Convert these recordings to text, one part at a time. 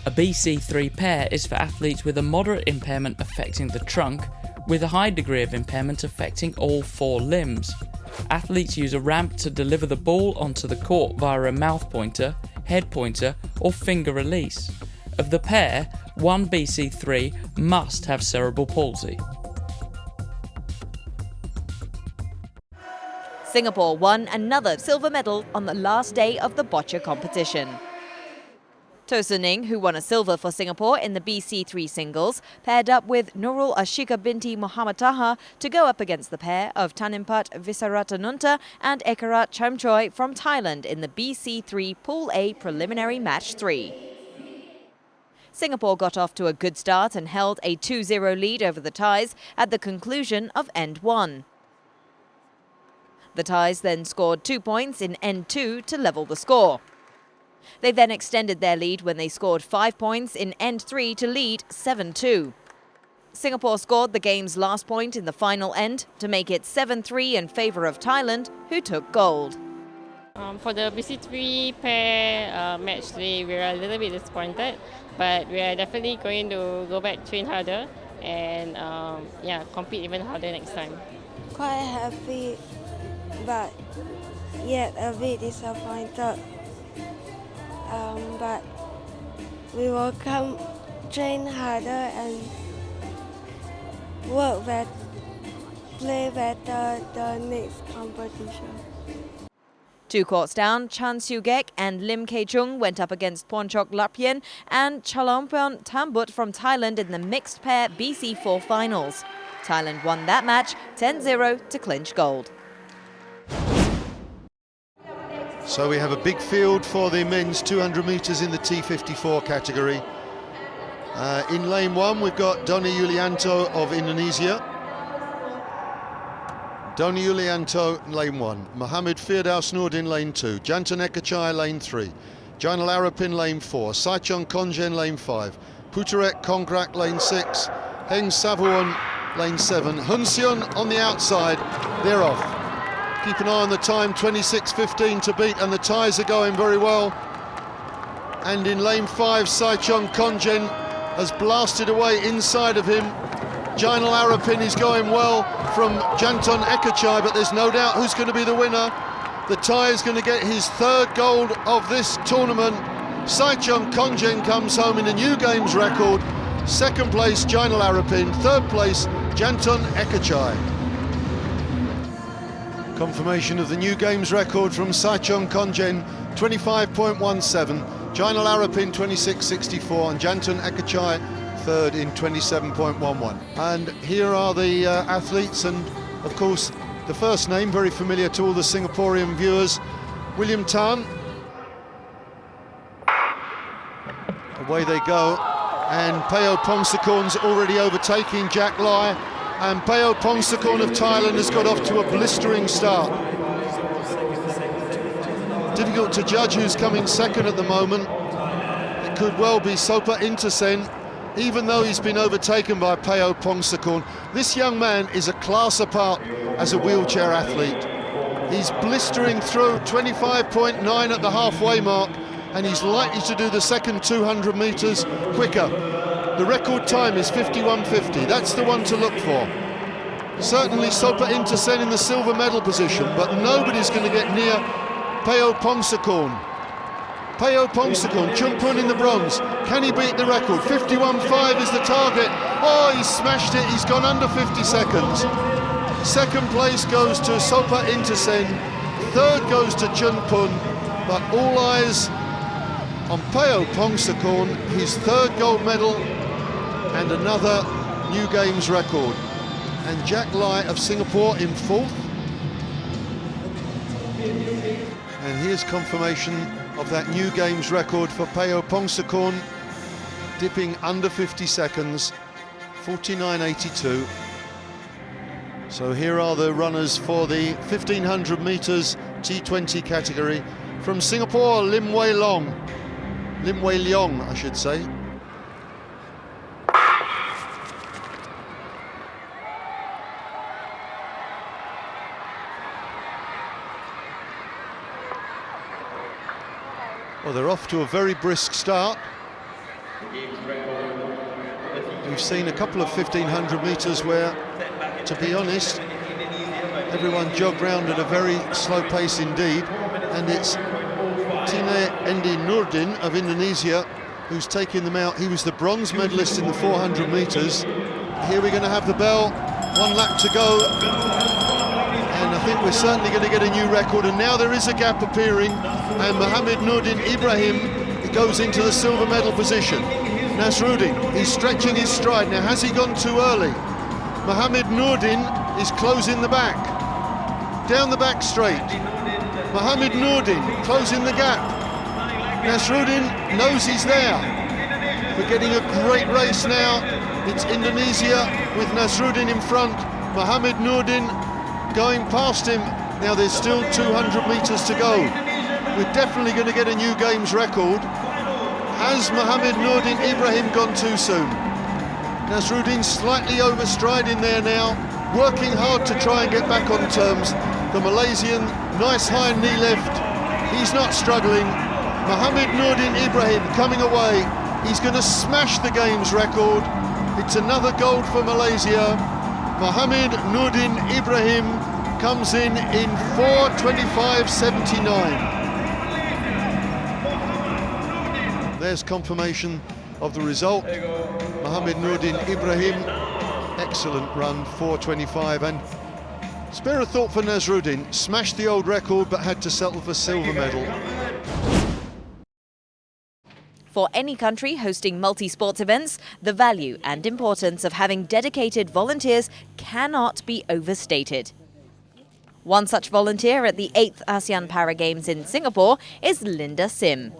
A BC3 pair is for athletes with a moderate impairment affecting the trunk, with a high degree of impairment affecting all 4 limbs. Athletes use a ramp to deliver the ball onto the court via a mouth pointer, head pointer, or finger release. Of the pair, one BC3 must have cerebral palsy. Singapore won another silver medal on the last day of the Boccia competition. To Suning, who won a silver for Singapore in the BC3 singles, paired up with Nurul Ashika binti Muhammad Taha to go up against the pair of Tanimpat Visaratanunta and Ekarat Chamchoi from Thailand in the BC3 Pool A preliminary match 3. Singapore got off to a good start and held a 2-0 lead over the Thais at the conclusion of end 1. The Thais then scored 2 points in end 2 to level the score. They then extended their lead when they scored 5 points in end 3 to lead 7-2. Singapore scored the game's last point in the final end to make it 7-3 in favour of Thailand, who took gold. For the BC3 pair match today, we are a little bit disappointed, but we are definitely going to go back, train harder, and compete even harder next time. Quite happy, but yet a bit disappointed. But we will come train harder and play better the next competition. 2 courts down, Chan Siu-gek and Lim Kei-chung went up against Pornchok Lapien and Chalampon Tambut from Thailand in the mixed pair BC4 finals. Thailand won that match 10-0 to clinch gold. So we have a big field for the men's 200 metres in the T54 category. In lane 1 we've got Doni Yulianto of Indonesia. Doni Yulianto in lane 1, Mohamed Firdaus Nordin lane 2, Jantan Ekachai lane 3, Jainal Arapin lane 4, Saichon Konjen lane 5, Putarek Kongrak lane 6, Heng Savuon lane 7, Hunsion on the outside, they're off. Keep an eye on the time, 26:15 to beat, and the Thais are going very well. And in lane 5, Saichon Konjen has blasted away inside of him. Jainal Arapin is going well from Janton Ekachai, but there's no doubt who's going to be the winner. The Thai is going to get his 3rd gold of this tournament. Saichon Konjen comes home in a new games record. 2nd place, Jainal Arapin. 3rd place, Janton Ekachai. Confirmation of the new games record from Saichon Konjen, 25.17, Jainal Arapin 26.64, and Jantan Ekachai 3rd in 27.11. And here are the athletes, and of course the first name very familiar to all the Singaporean viewers, William Tan. Away they go, and Peo Pongsakorn's already overtaking Jack Lai. And Peo Pongsakorn of Thailand has got off to a blistering start. Difficult to judge who's coming 2nd at the moment. It could well be Sopa Intersen, even though he's been overtaken by Peo Pongsakorn. This young man is a class apart as a wheelchair athlete. He's blistering through 25.9 at the halfway mark, and he's likely to do the second 200 metres quicker. The record time is 51.50. That's the one to look for. Certainly Sopa Intersen in the silver medal position, but nobody's going to get near Peo Pongsakorn. Peo Pongsakorn, Chumpun in the bronze. Can he beat the record? 51.5 is the target. Oh, he smashed it. He's gone under 50 seconds. 2nd place goes to Sopa Intersen. 3rd goes to Chumpun. But all eyes on Peo Pongsakorn, his 3rd gold medal and another new games record. And Jack Lai of Singapore in 4th. And here's confirmation of that new games record for Peo Pongsakorn, dipping under 50 seconds, 49.82. So here are the runners for the 1500 metres T20 category. From Singapore, Lim Wei Leong, I should say. Well, they're off to a very brisk start. We've seen a couple of 1500 metres where, to be honest, everyone jogged round at a very slow pace indeed, and it's Tine Endi Nurdin of Indonesia who's taking them out. He was the bronze medalist in the 400 metres. Here we're going to have the bell, 1 lap to go, and I think we're certainly going to get a new record. And now there is a gap appearing, and Mohammed Nurdin Ibrahim, he goes into the silver medal position. Nasruddin, he's stretching his stride. Now, has he gone too early? Mohammed Nurdin is closing the back, down the back straight. Mohammed Nurdin closing the gap. Nasruddin knows he's there. We're getting a great race now. It's Indonesia with Nasruddin in front. Mohammed Nurdin going past him. Now there's still 200 metres to go. We're definitely going to get a new games record. Has Mohammed Nurdin Ibrahim gone too soon? Nasruddin slightly overstriding there now, working hard to try and get back on terms. The Malaysian, nice high knee lift. He's not struggling. Mohammed Nurdin Ibrahim coming away. He's going to smash the games record. It's another gold for Malaysia. Mohammed Nurdin Ibrahim comes in 4:25.79. There's confirmation of the result. Mohammed Nurdin Ibrahim, excellent run, 4:25, and spare a thought for Nasruddin, smashed the old record but had to settle for silver medal. For any country hosting multi-sports events, the value and importance of having dedicated volunteers cannot be overstated. One such volunteer at the 8th ASEAN Para Games in Singapore is Linda Sim.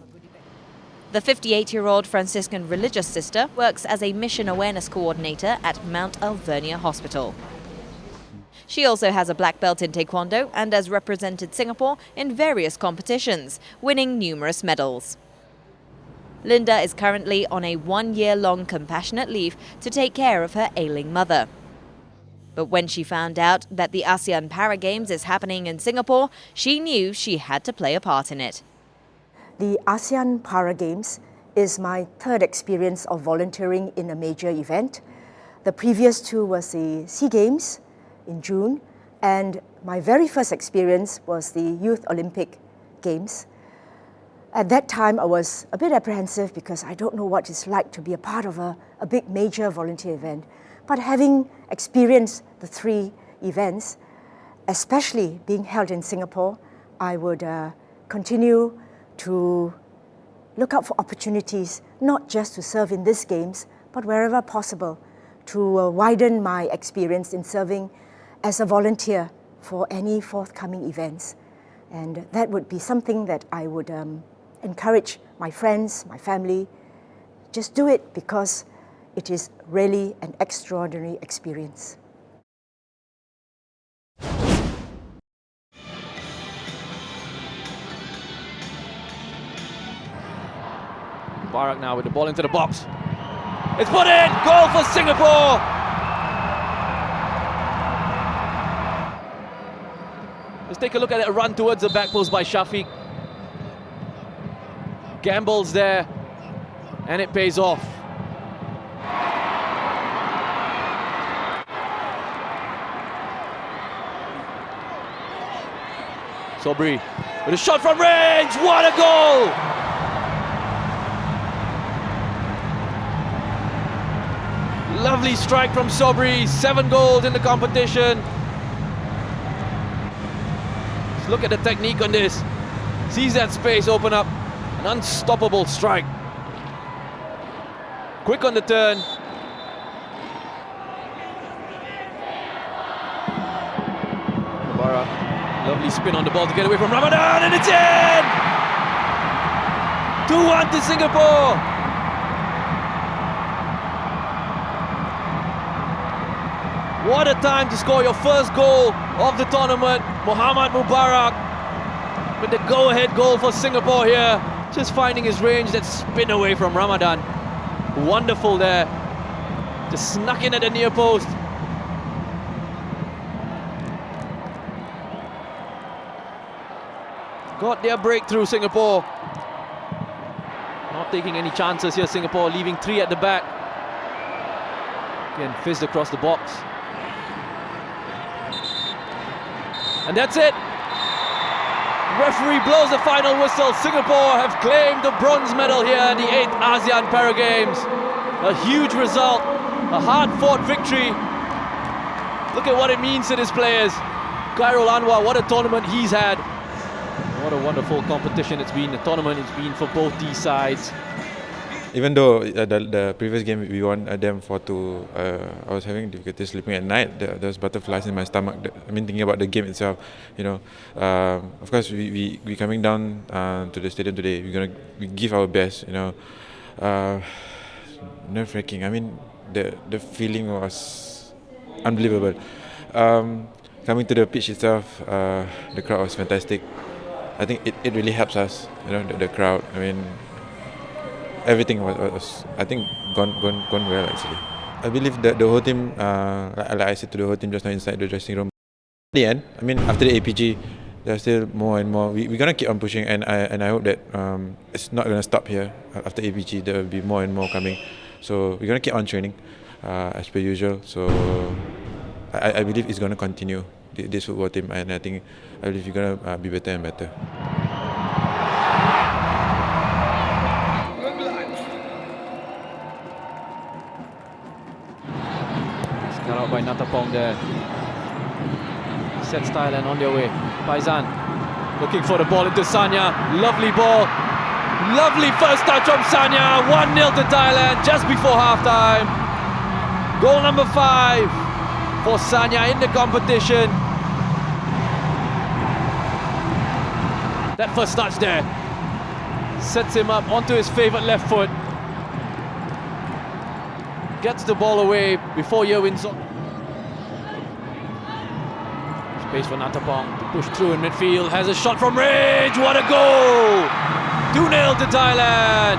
The 58-year-old Franciscan religious sister works as a mission awareness coordinator at Mount Alvernia Hospital. She also has a black belt in Taekwondo and has represented Singapore in various competitions, winning numerous medals. Linda is currently on a 1-year-long compassionate leave to take care of her ailing mother. But when she found out that the ASEAN Para Games is happening in Singapore, she knew she had to play a part in it. The ASEAN Para Games is my third experience of volunteering in a major event. The previous two was the SEA Games in June, and my very first experience was the Youth Olympic Games. At that time, I was a bit apprehensive because I don't know what it's like to be a part of a big major volunteer event. But having experienced the three events, especially being held in Singapore, I would continue to look out for opportunities, not just to serve in these games, but wherever possible, to widen my experience in serving as a volunteer for any forthcoming events. And that would be something that I would encourage my friends, my family. Just do it because it is really an extraordinary experience. Mubarak now with the ball into the box. It's put in! Goal for Singapore! Let's take a look at a run towards the back post by Shafiq. Gambles there, and it pays off. Sobri with a shot from range. What a goal! Lovely strike from Sobri. 7 goals in the competition. Let's look at the technique on this. Sees that space open up. An unstoppable strike. Quick on the turn. Mubarak. Lovely spin on the ball to get away from Ramadan, and it's in! 2-1 to Singapore. What a time to score your first goal of the tournament. Muhammad Mubarak with the go-ahead goal for Singapore here. Just finding his range, that spin away from Ramadan. Wonderful there. Just snuck in at the near post. Got their breakthrough, Singapore. taking any chances here, Singapore, leaving 3 at the back. Again, fizzed across the box. And that's it. Referee blows the final whistle. Singapore have claimed the bronze medal here at the 8th ASEAN Para Games. A huge result, a hard-fought victory. Look at what it means to these players. Khairul Anwar, what a tournament he's had. What a wonderful competition it's been. The tournament it's been for both these sides. Even though the previous game we won them 4-2, I was having difficulty sleeping at night. There was butterflies in my stomach. I mean, thinking about the game itself, you know. Of course, we coming down to the stadium today. We give our best, you know. Nerve-wracking. I mean, the feeling was unbelievable. Coming to the pitch itself, the crowd was fantastic. I think it really helps us, you know, the crowd. I mean, everything was I think gone well actually. I believe that the whole team, like I said to the whole team just now inside the dressing room. At the end, I mean, after the APG, there's still more and more. We're gonna keep on pushing, and I hope that it's not gonna stop here. After APG, there will be more and more coming. So we're gonna keep on training as per usual. So I believe it's gonna continue, this football team, and I believe we're gonna be better and better. Cut out by Natapong there. Sets Thailand on their way. Paisan looking for the ball into Sanya. Lovely ball. Lovely first touch from Sanya. 1-0 to Thailand just before half-time. Goal number 5 for Sanya in the competition. That first touch there sets him up onto his favourite left foot. Gets the ball away before Yerwin Song. Space for Natapong to push through in midfield. Has a shot from range. What a goal! 2-0 to Thailand.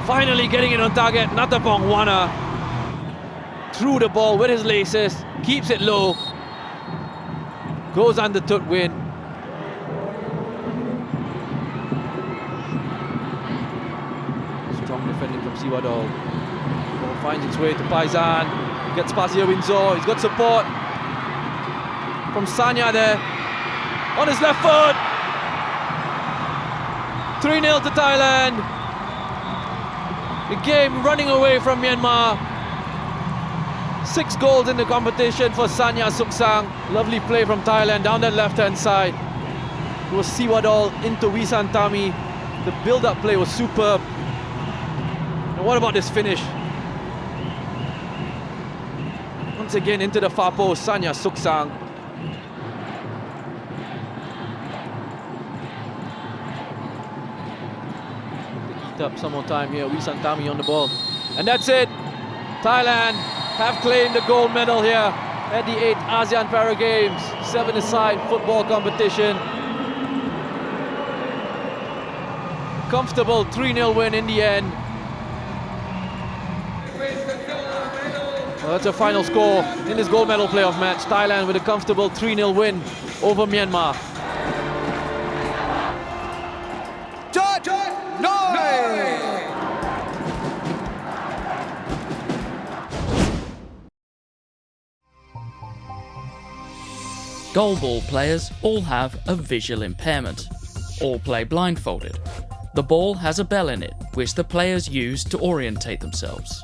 Finally getting it on target. Natapong Wana threw the ball with his laces. Keeps it low. Goes under Tut Win. Strong defending from Siwadol. Ball finds its way to Paisan. Gets past Yerwin Zaw. He's got support from Sanya there. On his left foot. 3-0 to Thailand. The game running away from Myanmar. 6 goals in the competition for Sanya Suksang. Lovely play from Thailand down that left-hand side. It was Siwadol into Wisan Tami. The build-up play was superb. And what about this finish? Once again into the far post, Sanya Suksang. Eat up some more time here. Wisan Tami on the ball. And that's it. Thailand have claimed the gold medal here at the 8th ASEAN Para Games. 7-a-side football competition. Comfortable 3-0 win in the end. Well, that's a final score in this gold medal playoff match. Thailand with a comfortable 3-0 win over Myanmar. Goalball players all have a visual impairment. All play blindfolded. The ball has a bell in it, which the players use to orientate themselves.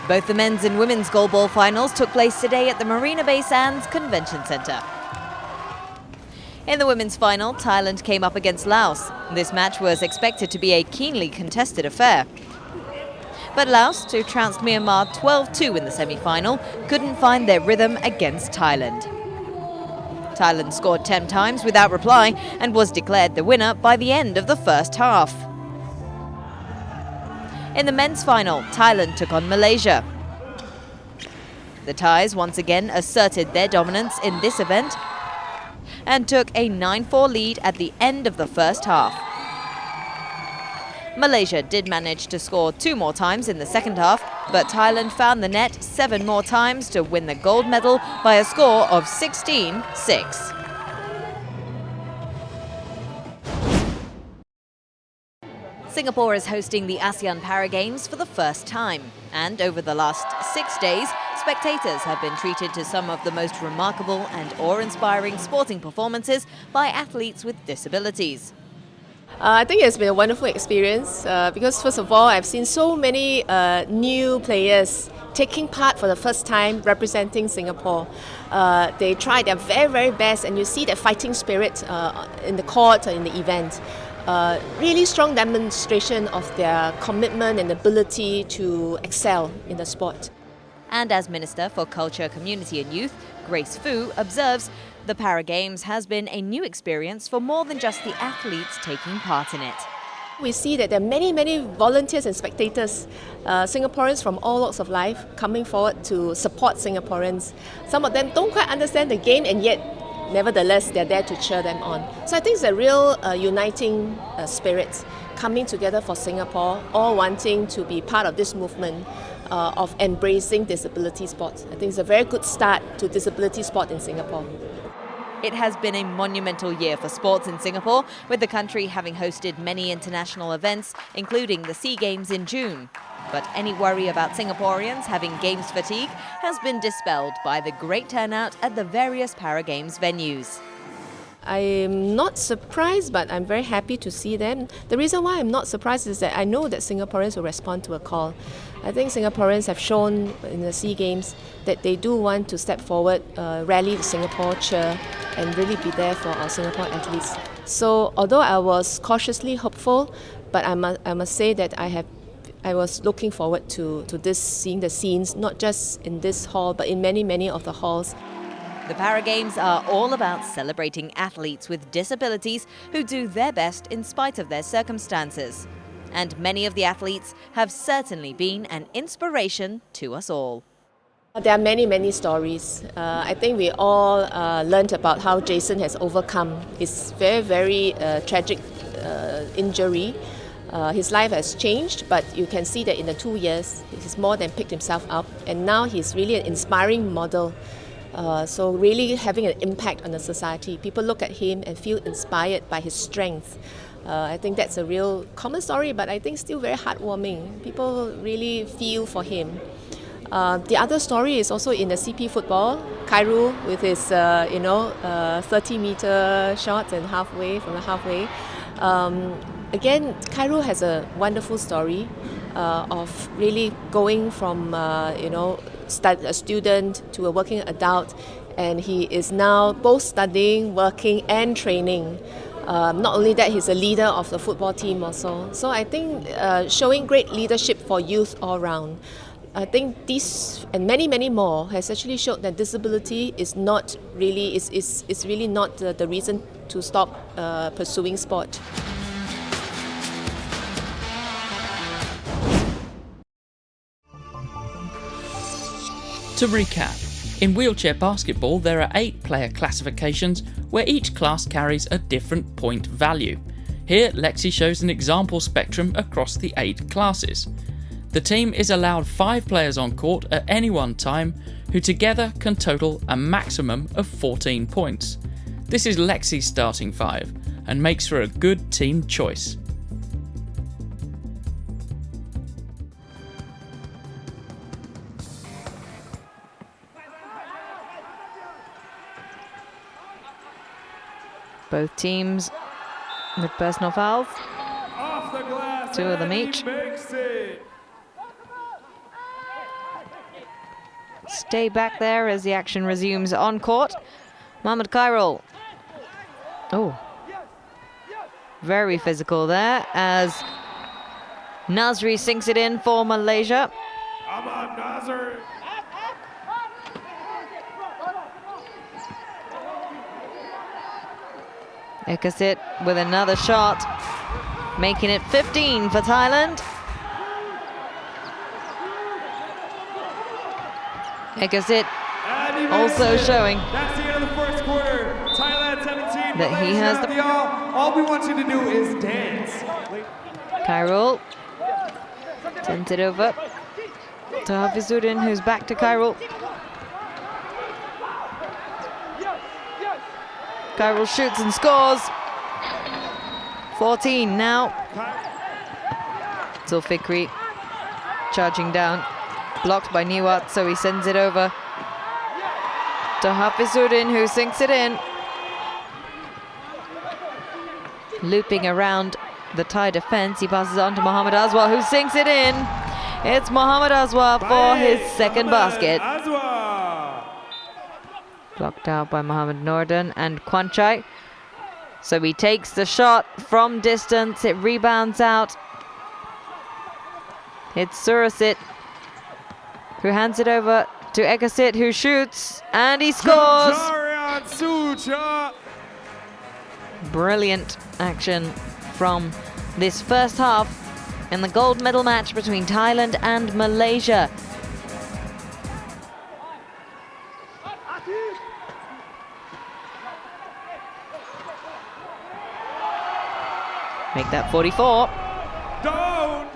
Both the men's and women's goalball finals took place today at the Marina Bay Sands Convention Centre. In the women's final, Thailand came up against Laos. This match was expected to be a keenly contested affair. But Laos, who trounced Myanmar 12-2 in the semi-final, couldn't find their rhythm against Thailand. Thailand scored 10 times without reply and was declared the winner by the end of the first half. In the men's final, Thailand took on Malaysia. The Thais once again asserted their dominance in this event and took a 9-4 lead at the end of the first half. Malaysia did manage to score 2 more times in the second half, but Thailand found the net 7 more times to win the gold medal by a score of 16-6. Singapore is hosting the ASEAN Para Games for the first time, and over the last 6 days, spectators have been treated to some of the most remarkable and awe-inspiring sporting performances by athletes with disabilities. I think it's been a wonderful experience because, first of all, I've seen so many new players taking part for the first time representing Singapore. They try their very, very best, and you see that fighting spirit in the court or in the event. Really strong demonstration of their commitment and ability to excel in the sport. And as Minister for Culture, Community and Youth, Grace Fu observes, the Para Games has been a new experience for more than just the athletes taking part in it. We see that there are many, many volunteers and spectators, Singaporeans from all walks of life, coming forward to support Singaporeans. Some of them don't quite understand the game, and yet nevertheless, they're there to cheer them on. So I think it's a real uniting spirit coming together for Singapore, all wanting to be part of this movement of embracing disability sport. I think it's a very good start to disability sport in Singapore. It has been a monumental year for sports in Singapore, with the country having hosted many international events, including the SEA Games in June. But any worry about Singaporeans having games fatigue has been dispelled by the great turnout at the various Para Games venues. I'm not surprised, but I'm very happy to see them. The reason why I'm not surprised is that I know that Singaporeans will respond to a call. I think Singaporeans have shown in the SEA Games that they do want to step forward, rally the Singapore cheer, and really be there for our Singapore athletes. So although I was cautiously hopeful, but I must say that I was looking forward to this, seeing the scenes, not just in this hall, but in many, many of the halls. The Para Games are all about celebrating athletes with disabilities who do their best in spite of their circumstances. And many of the athletes have certainly been an inspiration to us all. There are many, many stories. I think we all learned about how Jason has overcome his very, very tragic injury. His life has changed, but you can see that in the 2 years, he's more than picked himself up, and now he's really an inspiring model. So really having an impact on the society. People look at him and feel inspired by his strength. I think that's a real common story, but I think still very heartwarming. People really feel for him. The other story is also in the CP football. Khairul with his 30-meter shot and from the halfway. Again, Khairul has a wonderful story of really going from a student to a working adult, and he is now both studying, working and training. Not only that, he's a leader of the football team also. So I think showing great leadership for youth all round. I think these and many, many more has actually showed that disability is not really is really not the reason to stop pursuing sport. To recap, in wheelchair basketball there are 8 player classifications where each class carries a different point value. Here Lexi shows an example spectrum across the 8 classes. The team is allowed 5 players on court at any one time who together can total a maximum of 14 points. This is Lexi's starting 5 and makes for a good team choice. Both teams with personal fouls. 2 of them each. Stay back there as the action resumes on court. Mohamed Khairul. Oh. Very physical there as Nasri sinks it in for Malaysia. Ekasit with another shot, making it 15 for Thailand. Ekasit also showing that's the end of the first quarter. Thailand 17. That he has the... All we want you to do is dance. Khairul sends it over. to Hafizudin, who's back to Khairul. Khairul shoots and scores. 14 now. Zulfikri charging down. Blocked by Niwat, so he sends it over to Hafizudin, who sinks it in. Looping around the Thai defense, he passes on to Mohammad Azwa, who sinks it in. It's Mohammad Azwa for his second basket. Blocked out by Mohammad Norden and Kwanchai. So he takes the shot from distance, it rebounds out. It's Surasit, who hands it over to Ekasit, who shoots, and he scores! Brilliant action from this first half in the gold medal match between Thailand and Malaysia. Make that 44. Down.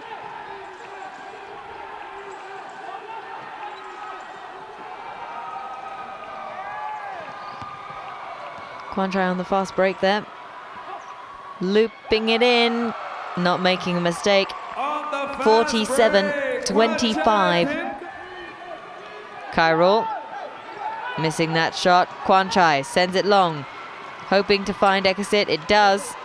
Kwanchai on the fast break there. Looping it in, not making a mistake. 47-25. Khairul missing that shot. Kwanchai sends it long, hoping to find Ekasit. It does.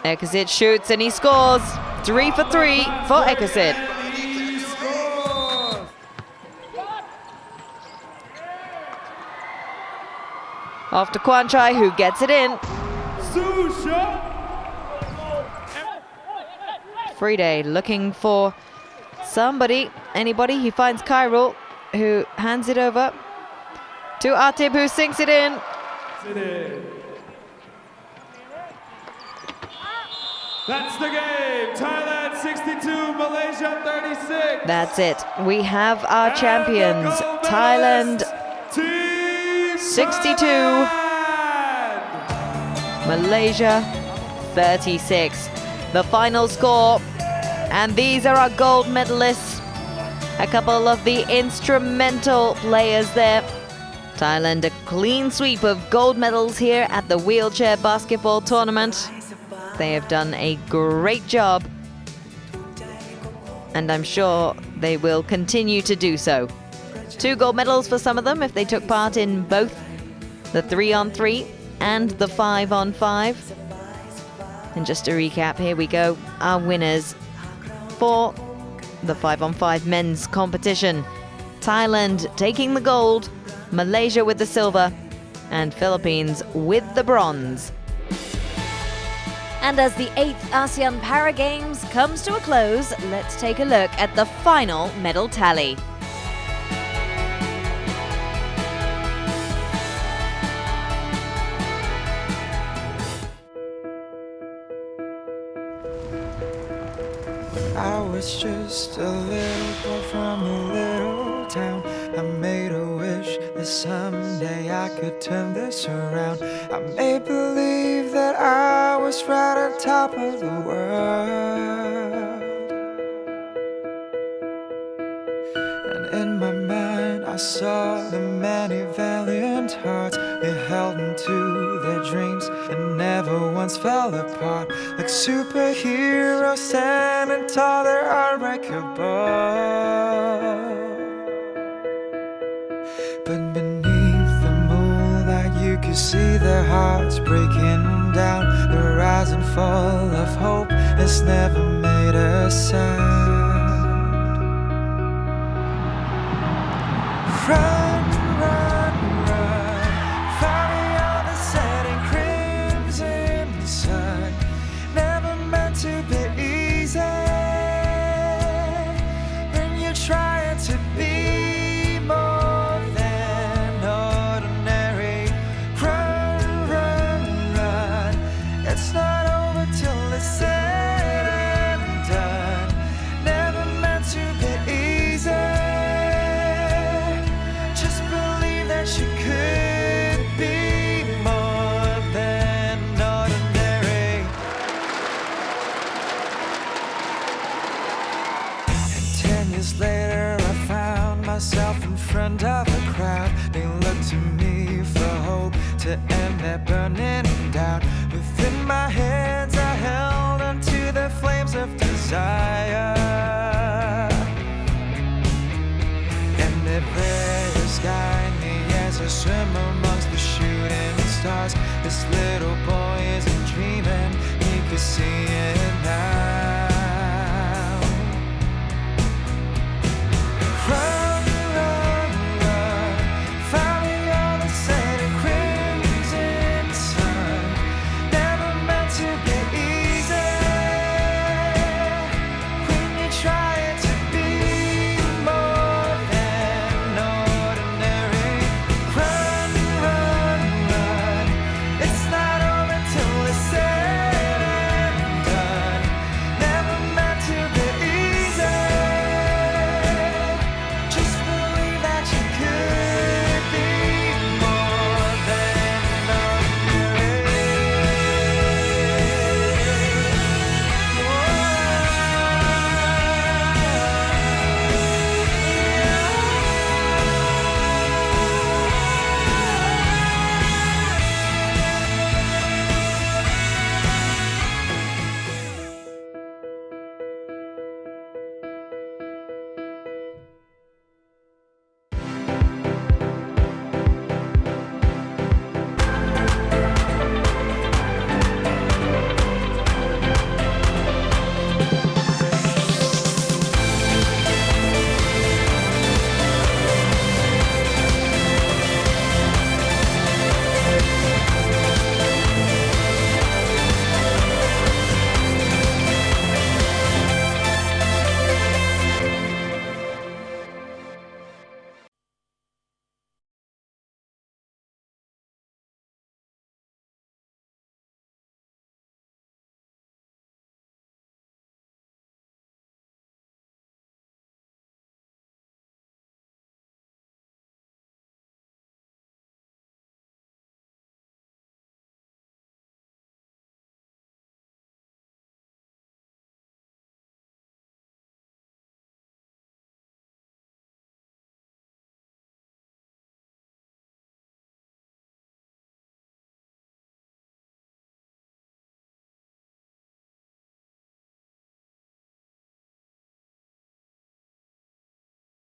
Ekasit shoots and he scores. 3 for 3 for Ekasit. Off to Kwanchai, who gets it in. Friday looking for somebody, anybody. He finds Khairul, who hands it over to Atib, who sinks it in. That's the game. Thailand 62, Malaysia 36. That's it. We have our champions. Thailand 62. Malaysia 36. The final score. And these are our gold medalists. A couple of the instrumental players there. Thailand, a clean sweep of gold medals here at the wheelchair basketball tournament. They have done a great job, and I'm sure they will continue to do so. 2 gold medals for some of them if they took part in both the 3-on-3 and the 5-on-5. And just to recap, here we go, our winners for the 5-on-5 men's competition. Thailand taking the gold, Malaysia with the silver, and Philippines with the bronze. And as the 8th ASEAN Para Games comes to a close, let's take a look at the final medal tally. I was just a little boy from a little town. I made a wish that someday I could turn this around. I made believe that I was right on top of the world. And in my mind I saw the many valiant hearts. They held into their dreams and never once fell apart. Like superheroes standing tall, they're unbreakable. But beneath the moonlight you could see their hearts breaking down. The rise and fall of hope has never made a sound. Run, run, run, far beyond the setting crimson sun. Never meant to be easy when you're trying to be more than ordinary. Run, run, run, it's not over till it's said and done. Never meant to be easy. Just believe that you could be more than ordinary. And 10 years later desire. And if there is sky in the air, I swim amongst the shooting stars. This little boy isn't dreaming, he could see